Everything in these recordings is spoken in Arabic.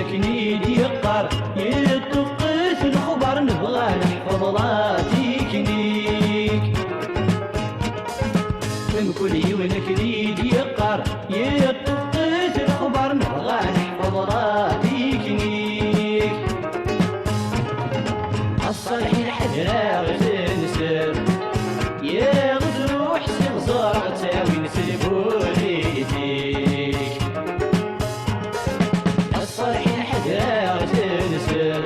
ساكنين يقار يطقس الخبر نبغى نحفظ راسي كنيك من كل يوم كنيد يقار يطقس الخبر نبغى نحفظ راسي كنيك الصالحين حجرة غتنسر يا غزو حسن زرع تاوي نسلبو ليديك الصالحين حجرة غتنسر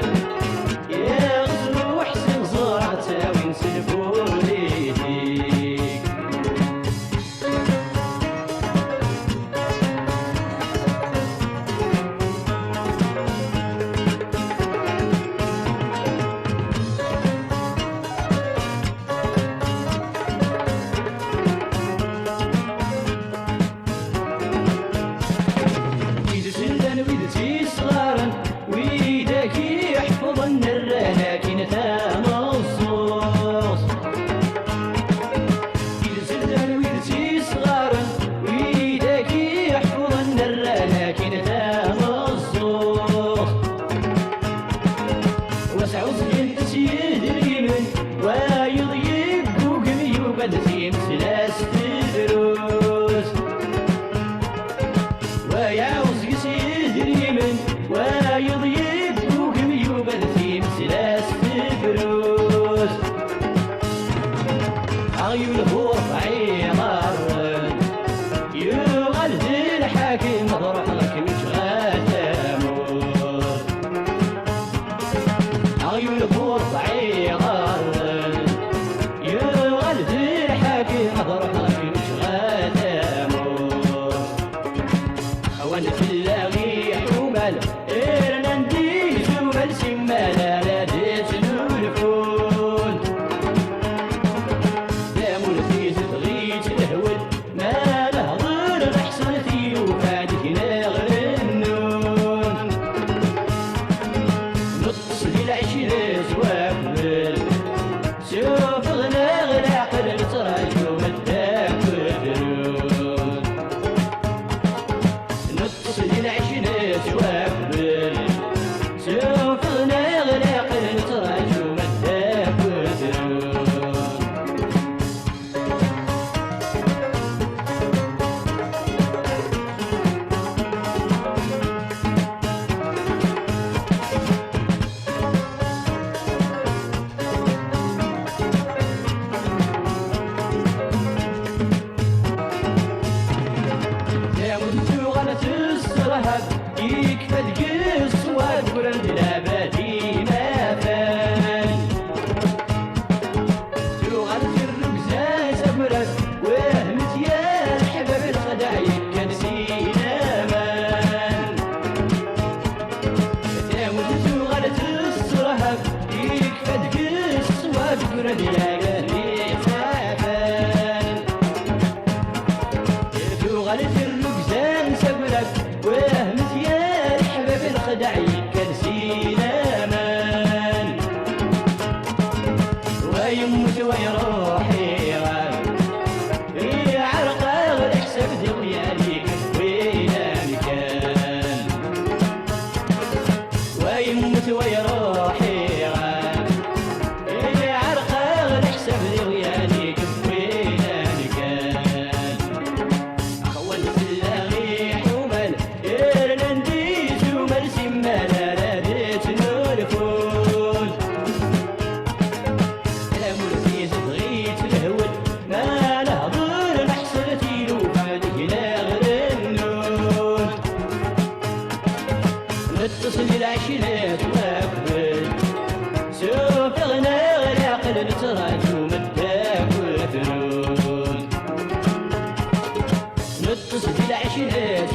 يا غزو حسن زرع تاوي نسلبو ليديك ويدتي صغارا ويدك يحفظن الرناكين تام الصوص ويدتي صغارا ويدك يحفظن الرناكين تام الصوص وسعو زين تسيدري من ويضيب قوقم يبدتي مسلاس تدروس ويعوز يدريمن ويضيب كوكم يبلثي مسلاس تفروس عيون غرف عمار يغلد الحاكم ضرح لك مش غاتموت عيون غرف عمار يغلد الحاكم ضرح لك مش غاتموت وانا في اللاغي حمال إرنا نديس ومال سمالا لا ديت نولفون لا ملفيز تغيت الهول ما له ضر الحصن ثيو فادك ناغر النون نطس دي العشرة زوافل شوف غناغ العقل لتراجو مداك ودرون نطس العشنات وافل شوف نغلق نتراجو مداك وزرون يا مدتو غلت السرهب يكفى تقص وتقول لاباتي ما فان تغلت الركزة سبرت وهمت يا الحباب الخدع كان سينا مان تامد تغلت السرهب يكفى تقص وتقول لاباتي ما فان تغلت الركزة سبرت وهمت يا الحباب الخدع كان سينا مان ويموت ويروح يغاب في عرقه والحساب ديالك وين مكان ويموت ويروح يغاب في عرقه والحساب ديالك وين مكان خوان في اللاغي حمال إرنا نديس ومال سمالا لا ديت نولفون لا ملفيز تغيت الهول ما له ضر نحصل تيلو فادك ناغر النون نتصل العشرات وافل شوف غناغ العقل نتراجو مداك وثرون نتصل العشرات